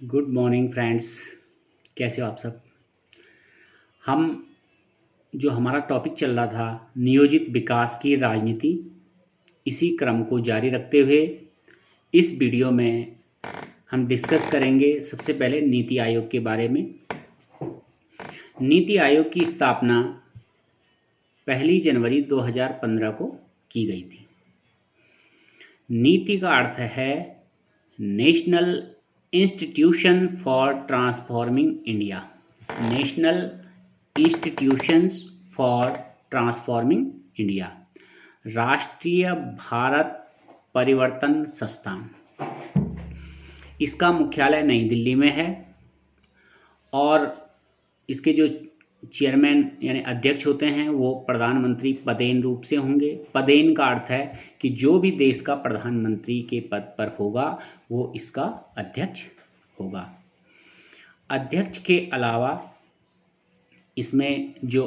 Good morning friends. कैसे हो आप सब। हम जो हमारा टॉपिक चल रहा था नियोजित विकास की राजनीति, इसी क्रम को जारी रखते हुए इस वीडियो में हम डिस्कस करेंगे सबसे पहले नीति आयोग के बारे में। नीति आयोग की स्थापना 1 जनवरी 2015 को की गई थी। नीति का अर्थ है national institution for transforming India. National institutions for transforming India, राष्ट्रीय भारत परिवर्तन संस्थान। इसका मुख्यालय नई दिल्ली में है और इसके जो चेयरमैन यानी अध्यक्ष होते हैं वो प्रधानमंत्री पदेन रूप से होंगे। पदेन का अर्थ है कि जो भी देश का प्रधानमंत्री के पद पर होगा वो इसका अध्यक्ष होगा। अध्यक्ष के अलावा इसमें जो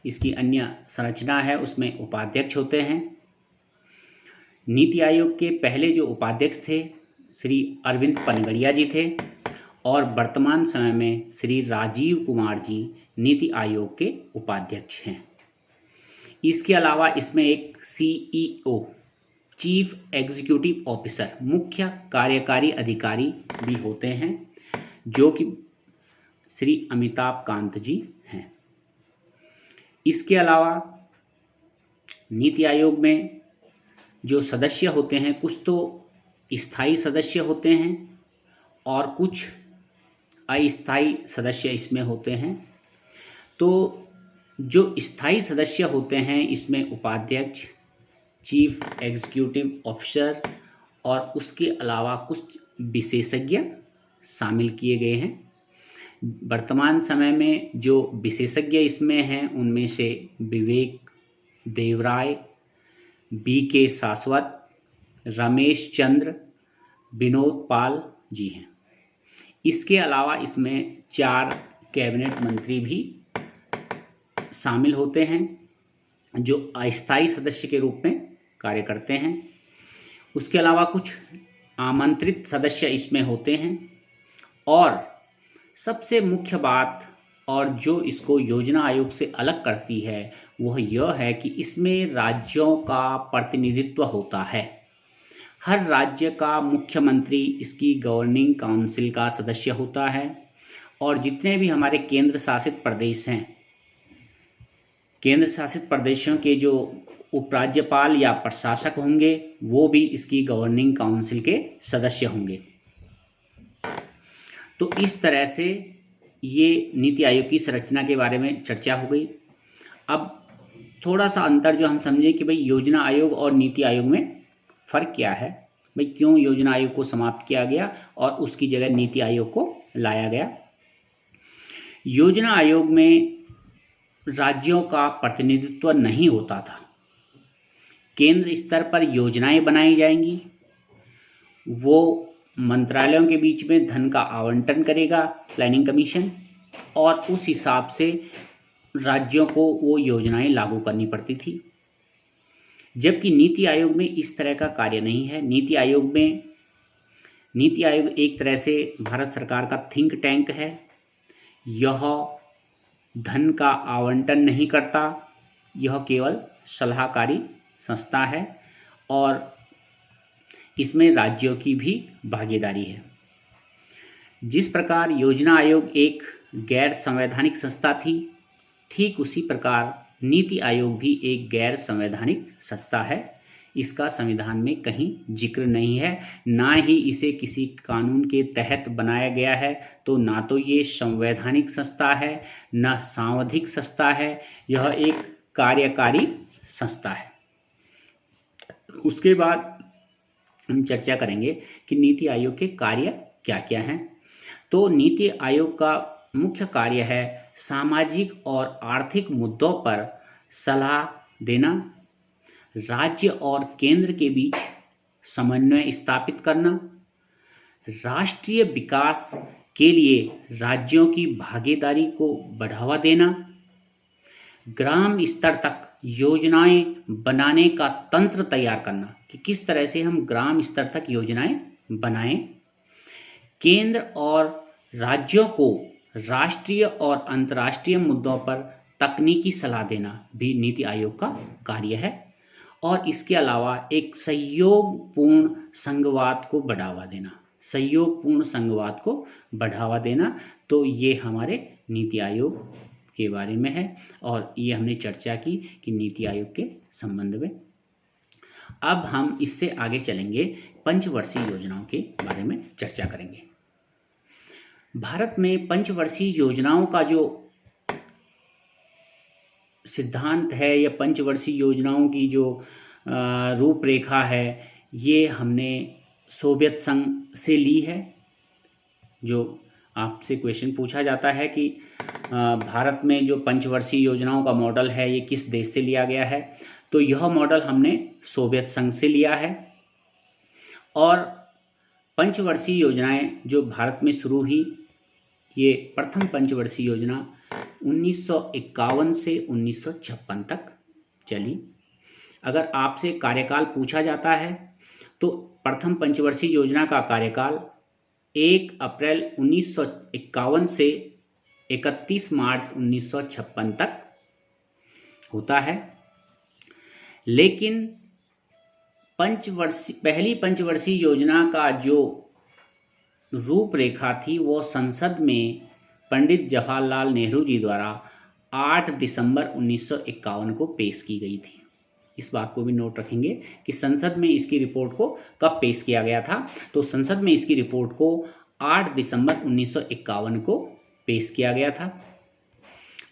इसकी अन्य संरचना है उसमें उपाध्यक्ष होते हैं। नीति आयोग के पहले जो उपाध्यक्ष थे श्री अरविंद पनगड़िया जी थे और वर्तमान समय में श्री राजीव कुमार जी नीति आयोग के उपाध्यक्ष हैं। इसके अलावा इसमें एक सीईओ, चीफ एग्जीक्यूटिव ऑफिसर, मुख्य कार्यकारी अधिकारी भी होते हैं जो कि श्री अमिताभ कांत जी हैं। इसके अलावा नीति आयोग में जो सदस्य होते हैं कुछ तो स्थायी सदस्य होते हैं और कुछ अस्थायी सदस्य इसमें होते हैं। तो जो स्थायी सदस्य होते हैं इसमें उपाध्यक्ष, चीफ एग्जीक्यूटिव ऑफिसर और उसके अलावा कुछ विशेषज्ञ शामिल किए गए हैं। वर्तमान समय में जो विशेषज्ञ इसमें हैं उनमें से विवेक देवराय, बीके सासवत, रमेश चंद्र, विनोद पाल जी हैं। इसके अलावा इसमें 4 कैबिनेट मंत्री भी शामिल होते हैं जो अस्थायी सदस्य के रूप में कार्य करते हैं। उसके अलावा कुछ आमंत्रित सदस्य इसमें होते हैं और सबसे मुख्य बात और जो इसको योजना आयोग से अलग करती है वह यह है कि इसमें राज्यों का प्रतिनिधित्व होता है। हर राज्य का मुख्यमंत्री इसकी गवर्निंग काउंसिल का सदस्य होता है और जितने भी हमारे केंद्र शासित प्रदेश हैं, केंद्र शासित प्रदेशों के जो उपराज्यपाल या प्रशासक होंगे वो भी इसकी गवर्निंग काउंसिल के सदस्य होंगे। तो इस तरह से ये नीति आयोग की संरचना के बारे में चर्चा हो गई। अब थोड़ा सा अंतर जो हम समझें कि भाई योजना आयोग और नीति आयोग में फ़र्क क्या है, भाई क्यों योजना आयोग को समाप्त किया गया और उसकी जगह नीति आयोग को लाया गया। योजना आयोग में राज्यों का प्रतिनिधित्व नहीं होता था। केंद्र स्तर पर योजनाएं बनाई जाएंगी, वो मंत्रालयों के बीच में धन का आवंटन करेगा प्लानिंग कमीशन, और उस हिसाब से राज्यों को वो योजनाएं लागू करनी पड़ती थी। जबकि नीति आयोग में इस तरह का कार्य नहीं है। नीति आयोग एक तरह से भारत सरकार का थिंक टैंक है। यह धन का आवंटन नहीं करता, यह केवल सलाहकारी संस्था है और इसमें राज्यों की भी भागीदारी है। जिस प्रकार योजना आयोग एक गैर संवैधानिक संस्था थी, ठीक उसी प्रकार नीति आयोग भी एक गैर संवैधानिक संस्था है। इसका संविधान में कहीं जिक्र नहीं है, ना ही इसे किसी कानून के तहत बनाया गया है। तो ना तो ये संवैधानिक संस्था है, ना सांविधिक संस्था है, यह एक कार्यकारी संस्था है। उसके बाद हम चर्चा करेंगे कि नीति आयोग के कार्य क्या क्या हैं। तो नीति आयोग का मुख्य कार्य है सामाजिक और आर्थिक मुद्दों पर सलाह देना, राज्य और केंद्र के बीच समन्वय स्थापित करना, राष्ट्रीय विकास के लिए राज्यों की भागीदारी को बढ़ावा देना, ग्राम स्तर तक योजनाएं बनाने का तंत्र तैयार करना कि किस तरह से हम ग्राम स्तर तक योजनाएं बनाएं, केंद्र और राज्यों को राष्ट्रीय और अंतर्राष्ट्रीय मुद्दों पर तकनीकी सलाह देना भी नीति आयोग का कार्य है। और इसके अलावा एक सहयोगपूर्ण संघवाद को बढ़ावा देना, सहयोगपूर्ण संघवाद को बढ़ावा देना, तो ये हमारे नीति आयोग के बारे में है और ये हमने चर्चा की कि नीति आयोग के संबंध में। अब हम इससे आगे चलेंगे, पंचवर्षीय योजनाओं के बारे में चर्चा करेंगे। भारत में पंचवर्षीय योजनाओं का जो सिद्धांत है या पंचवर्षीय योजनाओं की जो रूपरेखा है, ये हमने सोवियत संघ से ली है। जो आपसे क्वेश्चन पूछा जाता है कि भारत में जो पंचवर्षीय योजनाओं का मॉडल है ये किस देश से लिया गया है, तो यह मॉडल हमने सोवियत संघ से लिया है। और पंचवर्षीय योजनाएं जो भारत में शुरू हुई, ये प्रथम पंचवर्षीय योजना 1951 से 1956 तक चली। अगर आपसे कार्यकाल पूछा जाता है तो प्रथम पंचवर्षीय योजना का कार्यकाल 1 अप्रैल 1951 से 31 मार्च 1956 तक होता है। लेकिन पहली पंचवर्षीय योजना का जो रूपरेखा थी वो संसद में पंडित जवाहरलाल नेहरू जी द्वारा 8 दिसंबर 1951 को पेश की गई थी। इस बात को भी नोट रखेंगे कि संसद में इसकी रिपोर्ट को कब पेश किया गया था, तो संसद में इसकी रिपोर्ट को 8 दिसंबर 1951 को पेश किया गया था।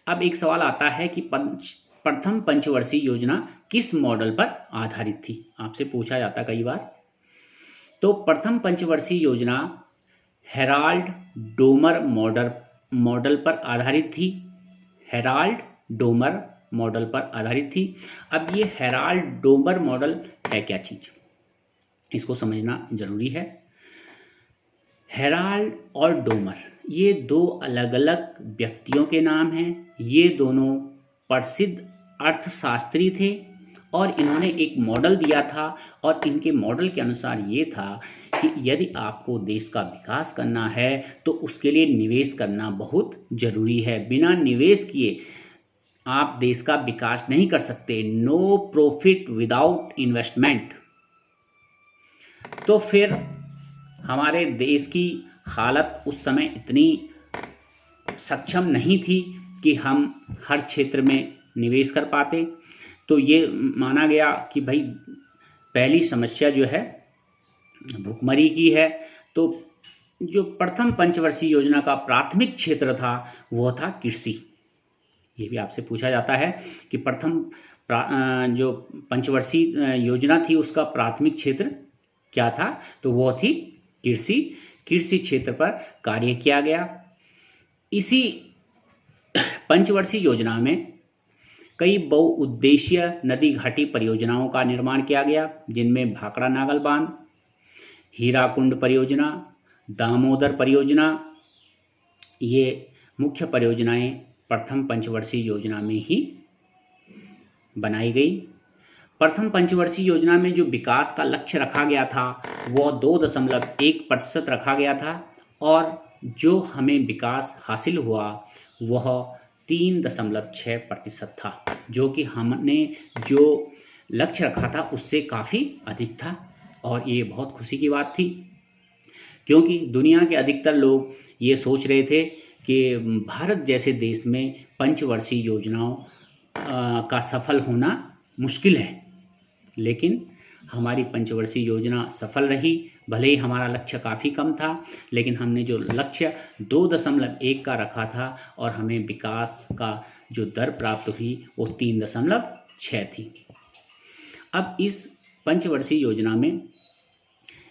अब एक सवाल आता है कि प्रथम पंचवर्षीय योजना किस मॉडल पर आधारित थी, आपसे पूछा जाता कई बार। तो प्रथम पंचवर्षीय योजना हेराल्ड डोमर मॉडल पर आधारित थी। हेराल्ड डोमर मॉडल पर आधारित थी। अब ये हेराल्ड डोमर मॉडल है क्या चीज, इसको समझना जरूरी है। हेराल्ड और डोमर ये दो अलग अलग व्यक्तियों के नाम हैं। ये दोनों प्रसिद्ध अर्थशास्त्री थे और इन्होंने एक मॉडल दिया था और इनके मॉडल के अनुसार ये था कि यदि आपको देश का विकास करना है तो उसके लिए निवेश करना बहुत जरूरी है। बिना निवेश किए आप देश का विकास नहीं कर सकते। No profit without investment. तो फिर हमारे देश की हालत उस समय इतनी सक्षम नहीं थी कि हम हर क्षेत्र में निवेश कर पाते। तो ये माना गया कि भाई पहली समस्या जो है भुखमरी की है। तो जो प्रथम पंचवर्षीय योजना का प्राथमिक क्षेत्र था वो था कृषि। ये भी आपसे पूछा जाता है कि प्रथम जो पंचवर्षीय योजना थी उसका प्राथमिक क्षेत्र क्या था, तो वो थी कृषि। कृषि क्षेत्र पर कार्य किया गया। इसी पंचवर्षीय योजना में कई बहुउद्देशीय नदी घाटी परियोजनाओं का निर्माण किया गया, जिनमें भाखड़ा नागल बांध, हीराकुंड परियोजना, दामोदर परियोजना, ये मुख्य परियोजनाएं प्रथम पंचवर्षीय योजना में ही बनाई गई। प्रथम पंचवर्षीय योजना में जो विकास का लक्ष्य रखा गया था वो 2.1% रखा गया था और जो हमें विकास हासिल हुआ वह 3.6% था, जो कि हमने जो लक्ष्य रखा था उससे काफ़ी अधिक था। और ये बहुत खुशी की बात थी क्योंकि दुनिया के अधिकतर लोग ये सोच रहे थे कि भारत जैसे देश में पंचवर्षीय योजनाओं का सफल होना मुश्किल है। लेकिन हमारी पंचवर्षीय योजना सफल रही। भले ही हमारा लक्ष्य काफ़ी कम था, लेकिन हमने जो लक्ष्य 2.1 का रखा था और हमें विकास का जो दर प्राप्त हुई वो 3.6 थी। अब इस पंचवर्षीय योजना में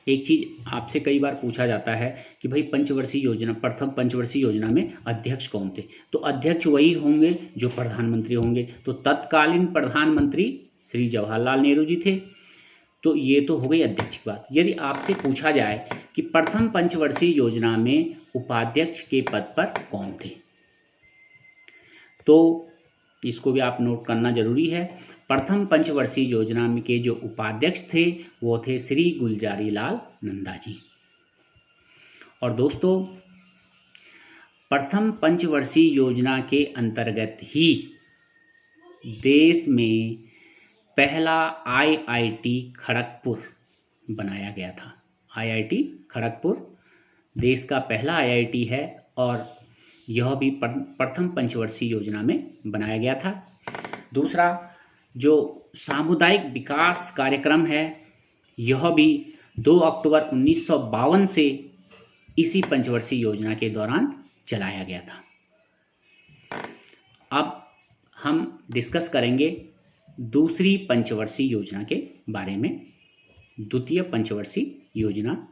एक चीज़ आपसे कई बार पूछा जाता है कि भाई पंचवर्षीय योजना, प्रथम पंचवर्षीय योजना में अध्यक्ष कौन थे, तो अध्यक्ष वही होंगे जो प्रधानमंत्री होंगे। तो तत्कालीन प्रधानमंत्री श्री जवाहरलाल नेहरू जी थे। तो ये तो हो गई अध्यक्ष की बात। यदि आपसे पूछा जाए कि प्रथम पंचवर्षीय योजना में उपाध्यक्ष के पद पर कौन थे, तो इसको भी आप नोट करना जरूरी है। प्रथम पंचवर्षीय योजना में के जो उपाध्यक्ष थे वो थे श्री गुलजारी लाल नंदा जी। और दोस्तों, प्रथम पंचवर्षीय योजना के अंतर्गत ही देश में पहला IIT खड़गपुर बनाया गया था। IIT खड़गपुर देश का पहला IIT है और यह भी प्रथम पंचवर्षीय योजना में बनाया गया था। दूसरा, जो सामुदायिक विकास कार्यक्रम है, यह भी 2 अक्टूबर 1952 से इसी पंचवर्षीय योजना के दौरान चलाया गया था। अब हम डिस्कस करेंगे दूसरी पंचवर्षीय योजना के बारे में। द्वितीय पंचवर्षीय योजना,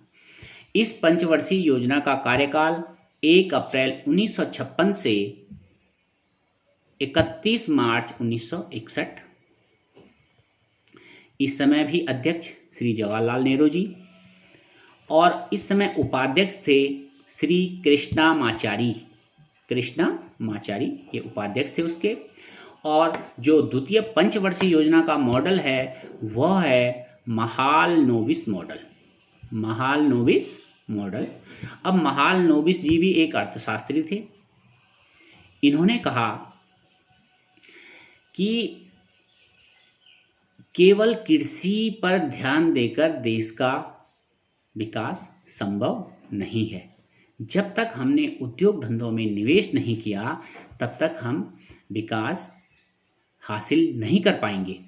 इस पंचवर्षीय योजना का कार्यकाल 1 अप्रैल 1956 से 31 मार्च 1961। इस समय भी अध्यक्ष श्री जवाहरलाल नेहरू जी और इस समय उपाध्यक्ष थे श्री कृष्णामाचारी ये उपाध्यक्ष थे उसके। और जो द्वितीय पंचवर्षीय योजना का मॉडल है वह है महालनोबिस मॉडल। अब महालनोबिस जी भी एक अर्थशास्त्री थे। इन्होंने कहा कि केवल कृषि पर ध्यान देकर देश का विकास संभव नहीं है। जब तक हमने उद्योग धंधों में निवेश नहीं किया तब तक हम विकास हासिल नहीं कर पाएंगे।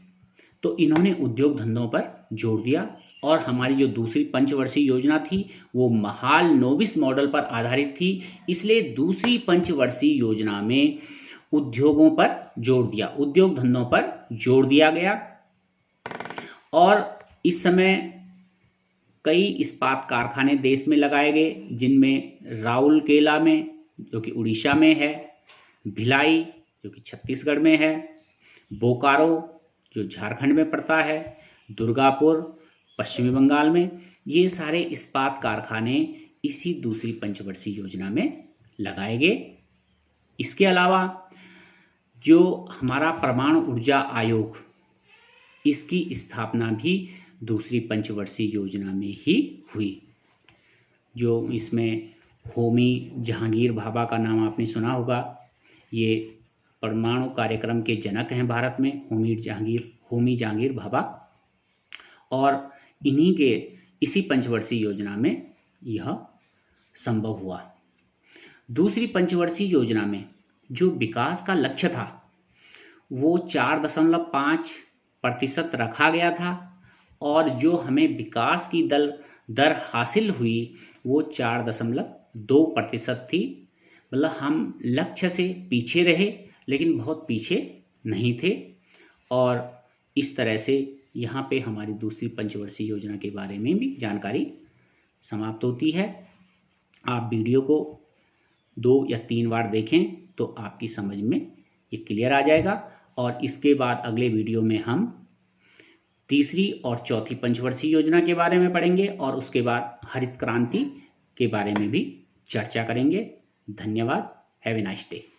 तो इन्होंने उद्योग धंधों पर जोर दिया और हमारी जो दूसरी पंचवर्षीय योजना थी वो महालनोबिस मॉडल पर आधारित थी। इसलिए दूसरी पंचवर्षीय योजना में उद्योगों पर जोर दिया, उद्योग धंधों पर जोर दिया गया। और इस समय कई इस्पात कारखाने देश में लगाए गए, जिनमें राउरकेला में जो कि उड़ीसा में है, भिलाई जो कि छत्तीसगढ़ में है, बोकारो जो झारखंड में पड़ता है, दुर्गापुर पश्चिमी बंगाल में, ये सारे इस्पात कारखाने इसी दूसरी पंचवर्षीय योजना में लगाए गए। इसके अलावा जो हमारा परमाणु ऊर्जा आयोग, इसकी स्थापना भी दूसरी पंचवर्षीय योजना में ही हुई। जो इसमें होमी जहांगीर भाभा का नाम आपने सुना होगा, ये परमाणु कार्यक्रम के जनक हैं भारत में, होमी जहांगीर भाभा। और इन्हीं के इसी पंचवर्षीय योजना में यह संभव हुआ। दूसरी पंचवर्षीय योजना में जो विकास का लक्ष्य था वो 4.5% रखा गया था और जो हमें विकास की दर हासिल हुई वो 4.2% थी। मतलब हम लक्ष्य से पीछे रहे लेकिन बहुत पीछे नहीं थे। और इस तरह से यहाँ पे हमारी दूसरी पंचवर्षीय योजना के बारे में भी जानकारी समाप्त होती है। आप वीडियो को 2 या 3 बार देखें तो आपकी समझ में ये क्लियर आ जाएगा। और इसके बाद अगले वीडियो में हम तीसरी और चौथी पंचवर्षीय योजना के बारे में पढ़ेंगे और उसके बाद हरित क्रांति के बारे में भी चर्चा करेंगे। धन्यवाद। Have a nice day.